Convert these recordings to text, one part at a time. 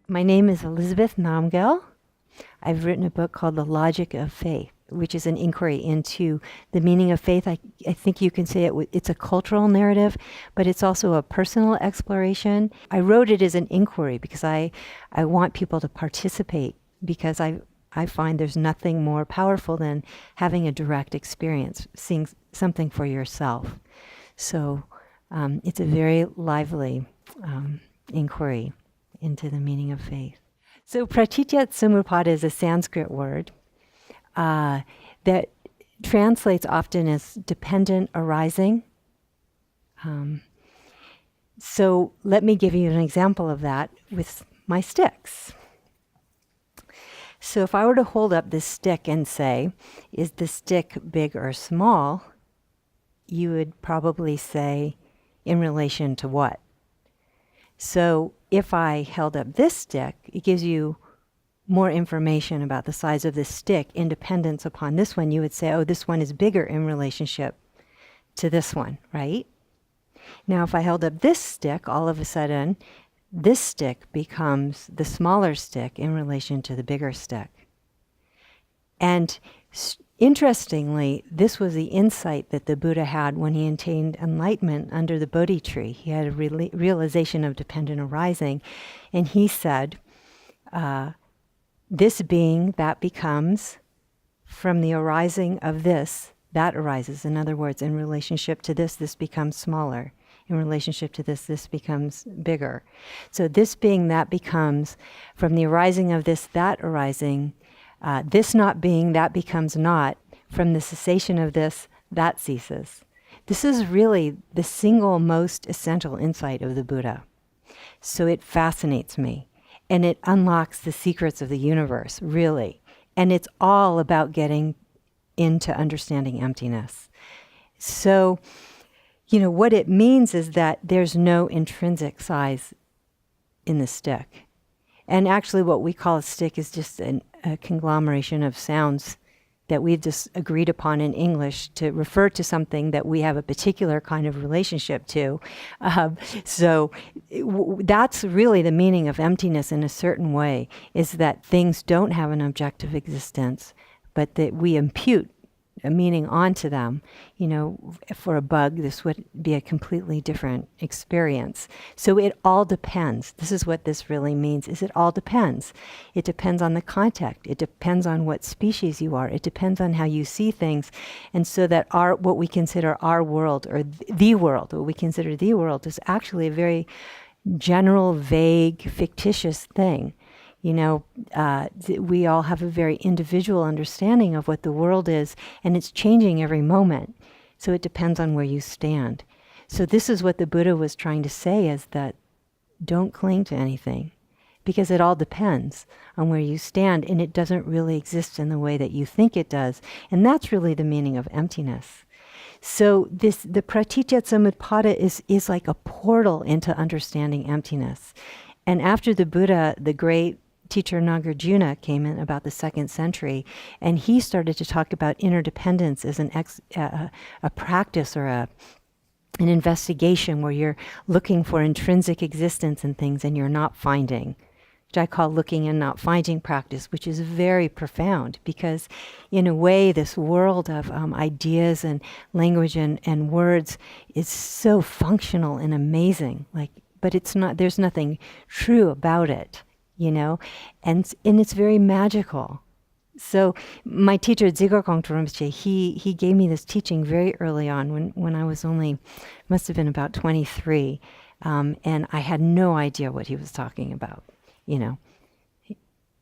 My name is Elizabeth Namgyel. I've written a book called The Logic of Faith, which is an inquiry into the meaning of faith. I think you can say it's a cultural narrative, but it's also a personal exploration. I wrote it as an inquiry because I want people to participate, because I find there's nothing more powerful than having a direct experience, seeing something for yourself. So it's a very lively inquiry into the meaning of faith. So pratitya-samutpada is a Sanskrit word that translates often as dependent arising. So let me give you an example of that with my sticks. So if I were to hold up this stick and say, is the stick big or small? You would probably say, in relation to what? So if I held up this stick, it gives you more information about the size of this stick in dependence upon this one. You would say, oh, this one is bigger in relationship to this one, right? Now, if I held up this stick, all of a sudden, this stick becomes the smaller stick in relation to the bigger stick. And interestingly, this was the insight that the Buddha had when he attained enlightenment under the Bodhi tree. He had a realization of dependent arising, and he said, this being, that becomes, from the arising of this, that arises. In other words, in relationship to this, this becomes smaller. In relationship to this, this becomes bigger. So this being, that becomes, from the arising of this, that arising, this not being, that becomes not. From the cessation of this, that ceases. This is really the single most essential insight of the Buddha. So it fascinates me. And it unlocks the secrets of the universe, really. And it's all about getting into understanding emptiness. So, what it means is that there's no intrinsic size in the stick. And actually what we call a stick is just a conglomeration of sounds that we've just agreed upon in English to refer to something that we have a particular kind of relationship to. So that's really the meaning of emptiness in a certain way, is that things don't have an objective existence, but that we impute a meaning onto them. For a bug, this would be a completely different experience. So it all depends. This is what this really means, is it all depends. It depends on the context. It depends on what species you are. It depends on how you see things. And so that what we consider our world, or the world, what we consider the world, is actually a very general, vague, fictitious thing. We all have a very individual understanding of what the world is, and it's changing every moment. So it depends on where you stand. So this is what the Buddha was trying to say, is that don't cling to anything, because it all depends on where you stand, and it doesn't really exist in the way that you think it does. And that's really the meaning of emptiness. So the pratitya-samutpada is like a portal into understanding emptiness. And after the Buddha, the great teacher Nagarjuna came in about the 2nd century, and he started to talk about interdependence as a practice or an investigation where you're looking for intrinsic existence in things and you're not finding, which I call looking and not finding practice, which is very profound, because in a way this world of ideas and language and words is so functional and amazing, but it's not, there's nothing true about it. And it's very magical. So my teacher, Dzigar Kongtrul Rinpoche, he gave me this teaching very early on when I was must have been about 23. And I had no idea what he was talking about.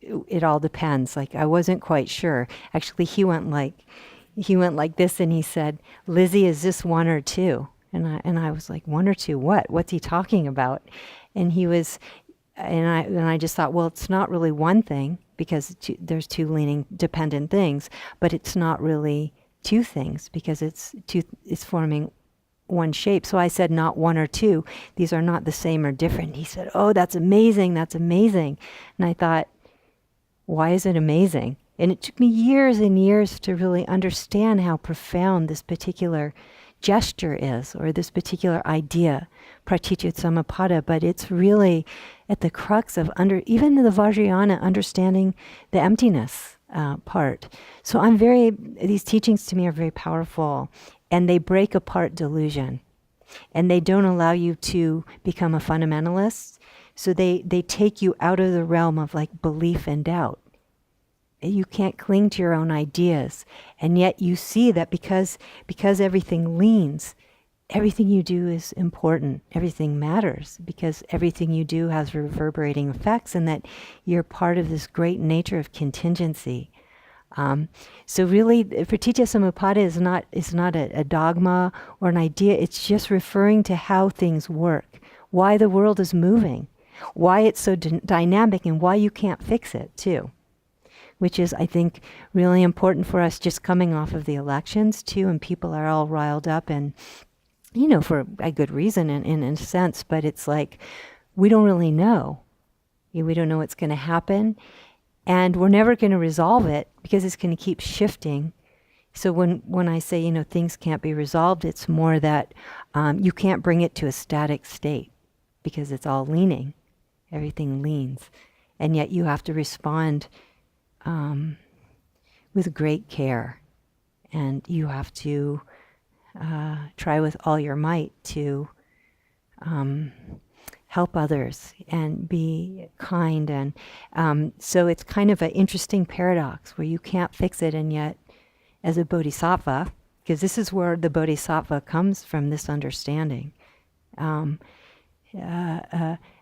It all depends. I wasn't quite sure. Actually, he went like this, and he said, Lizzie, is this one or two? And I was like, one or two, what? What's he talking about? And he was... And I just thought, well, it's not really one thing, because there's two leaning dependent things, but it's not really two things, because it's forming one shape. So I said, not one or two. These are not the same or different. He said, oh, that's amazing. That's amazing. And I thought, why is it amazing? And it took me years and years to really understand how profound this particular gesture is, or this particular idea, praticca samuppada, but it's really at the crux of even the Vajrayana understanding the emptiness part. So these teachings to me are very powerful, and they break apart delusion, and they don't allow you to become a fundamentalist. So they take you out of the realm of like belief and doubt. You can't cling to your own ideas, and yet you see that because everything leans, everything you do is important. Everything matters because everything you do has reverberating effects, and that you're part of this great nature of contingency. So really, praticca samuppada is not a dogma or an idea. It's just referring to how things work, why the world is moving, why it's so dynamic, and why you can't fix it too. Which is, I think, really important for us just coming off of the elections too, and people are all riled up, and for a good reason in a sense, but it's like we don't really know. We don't know what's going to happen, and we're never going to resolve it because it's going to keep shifting. So when I say, things can't be resolved, it's more that you can't bring it to a static state because it's all leaning. Everything leans, and yet you have to respond with great care, and you have to try with all your might to help others and be kind, and so it's kind of an interesting paradox where you can't fix it, and yet as a bodhisattva, because this is where the bodhisattva comes from, this understanding,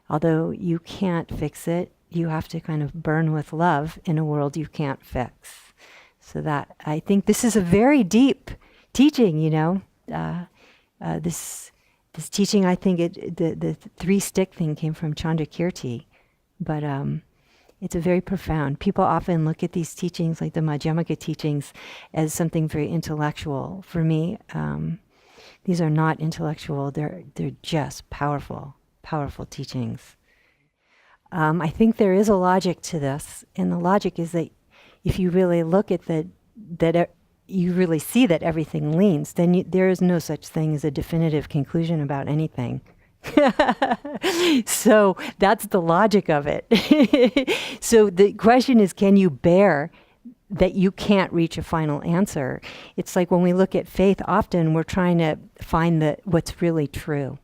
although you can't fix it, you have to kind of burn with love in a world you can't fix. So that, I think this is a very deep teaching, this teaching, I think the three-stick thing came from Chandrakirti, but it's a very profound. People often look at these teachings, like the Madhyamaka teachings, as something very intellectual. For me, these are not intellectual. They're just powerful teachings. I think there is a logic to this, and the logic is that if you really look at you really see that everything leans, then there is no such thing as a definitive conclusion about anything. So that's the logic of it. So the question is, can you bear that you can't reach a final answer? It's like when we look at faith, often we're trying to find what's really true.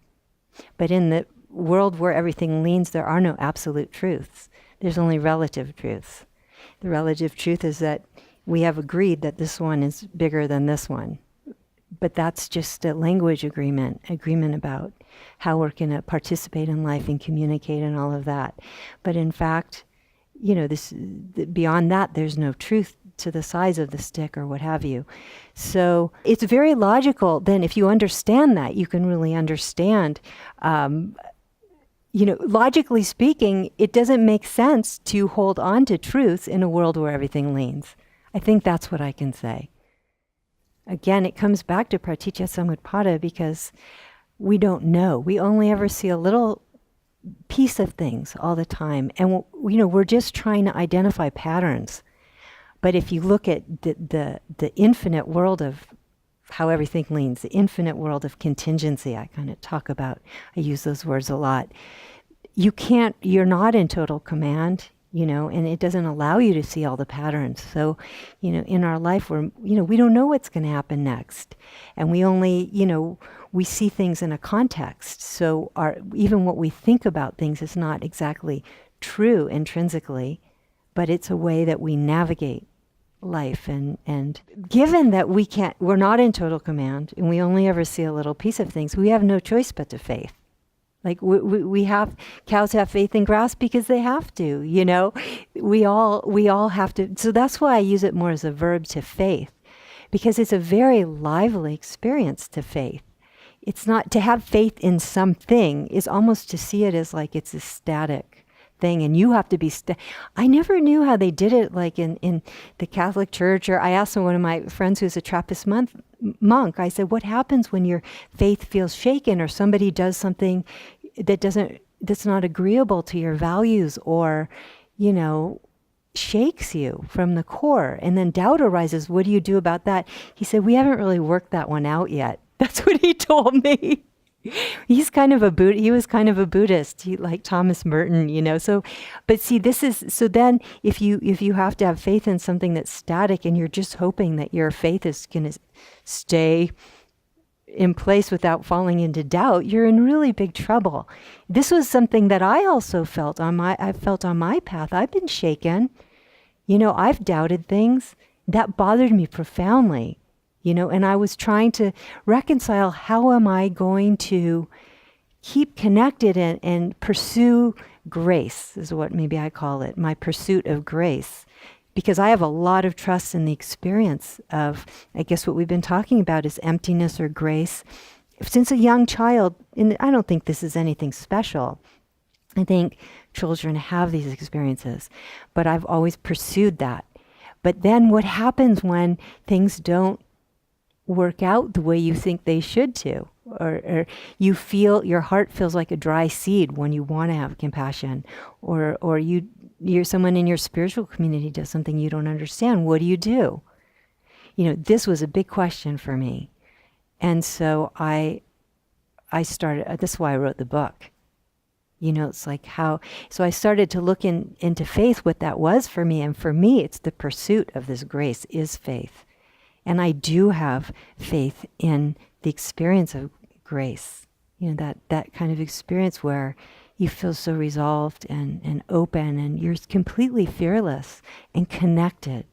But in the world where everything leans, there are no absolute truths. There's only relative truths. The relative truth is that we have agreed that this one is bigger than this one. But that's just a language agreement about how we're going to participate in life and communicate and all of that. But in fact, beyond that, there's no truth to the size of the stick or what have you. So it's very logical. Then if you understand that, you can really understand, logically speaking, it doesn't make sense to hold on to truths in a world where everything leans. I think that's what I can say. Again, it comes back to praticca samuppada because we don't know. We only ever see a little piece of things all the time. And, we're just trying to identify patterns. But if you look at the infinite world of how everything leans, the infinite world of contingency, I use those words a lot. You're not in total command, and it doesn't allow you to see all the patterns. So, in our life, we don't know what's going to happen next. And we only, we see things in a context. So even what we think about things is not exactly true intrinsically, but it's a way that we navigate life. And given that we're not in total command, and we only ever see a little piece of things, we have no choice but to faith. Like cows have faith in grass because they have to, we all have to. So that's why I use it more as a verb, to faith, because it's a very lively experience to faith. It's not to have faith in something is almost to see it as like it's a static thing, and you have to be. I never knew how they did it, like in the Catholic Church. Or I asked one of my friends who's a Trappist monk. I said, "What happens when your faith feels shaken, or somebody does something that's not agreeable to your values, or shakes you from the core, and then doubt arises? What do you do about that?" He said, "We haven't really worked that one out yet." That's what he told me. He's kind of a he was kind of a Buddhist, like Thomas Merton, So, but see, so then if you have to have faith in something that's static and you're just hoping that your faith is going to stay in place without falling into doubt, you're in really big trouble. This was something that I also felt on my path. I've been shaken. I've doubted things that bothered me profoundly. And I was trying to reconcile, how am I going to keep connected and pursue grace, is what maybe I call it, my pursuit of grace. Because I have a lot of trust in the experience of, I guess what we've been talking about is emptiness or grace. Since a young child, and I don't think this is anything special. I think children have these experiences, but I've always pursued that. But then what happens when things don't work out the way you think they should to, or you feel your heart feels like a dry seed when you want to have compassion, or you're someone in your spiritual community does something you don't understand, what do you do? This was a big question for me. And so I started, this is why I wrote the book. It's like so I started to look into faith, what that was for me. And for me, it's the pursuit of this grace is faith. And I do have faith in the experience of grace, that kind of experience where you feel so resolved and open, and you're completely fearless and connected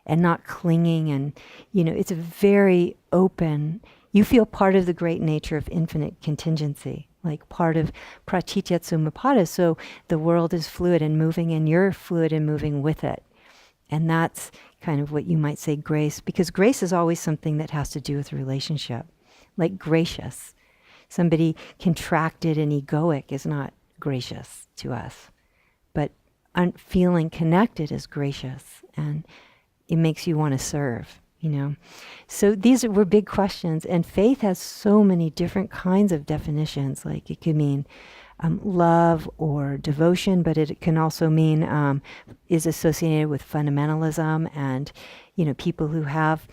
and not clinging. And, it's a very open, you feel part of the great nature of infinite contingency, like part of pratitya sumupada. So the world is fluid and moving, and you're fluid and moving with it. And that's kind of what you might say grace, because grace is always something that has to do with relationship, like gracious. Somebody contracted and egoic is not gracious to us, but feeling connected is gracious, and it makes you want to serve, So these were big questions, and faith has so many different kinds of definitions. Like it could mean love or devotion, but it can also mean is associated with fundamentalism, and people who have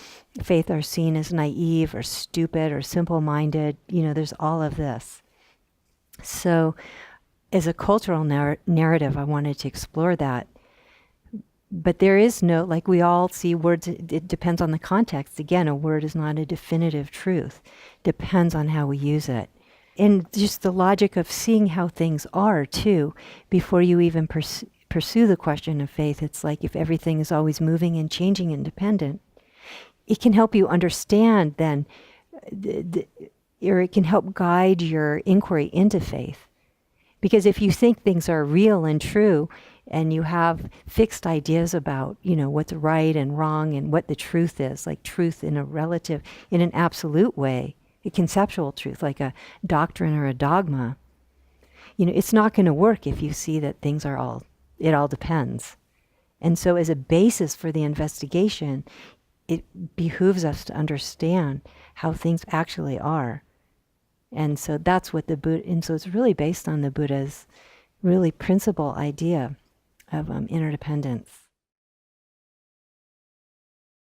faith are seen as naive or stupid or simple-minded. There's all of this. So as a cultural narrative, I wanted to explore that. But there is no, like we all see words, it depends on the context. Again, a word is not a definitive truth. Depends on how we use it. And just the logic of seeing how things are, too, before you even pursue the question of faith. It's like if everything is always moving and changing and dependent, it can help you understand then, or it can help guide your inquiry into faith. Because if you think things are real and true, and you have fixed ideas about, what's right and wrong and what the truth is, like truth in an absolute way, a conceptual truth, like a doctrine or a dogma, it's not going to work if you see that it all depends. And so as a basis for the investigation, it behooves us to understand how things actually are. And so that's what and so it's really based on the Buddha's really principal idea of interdependence.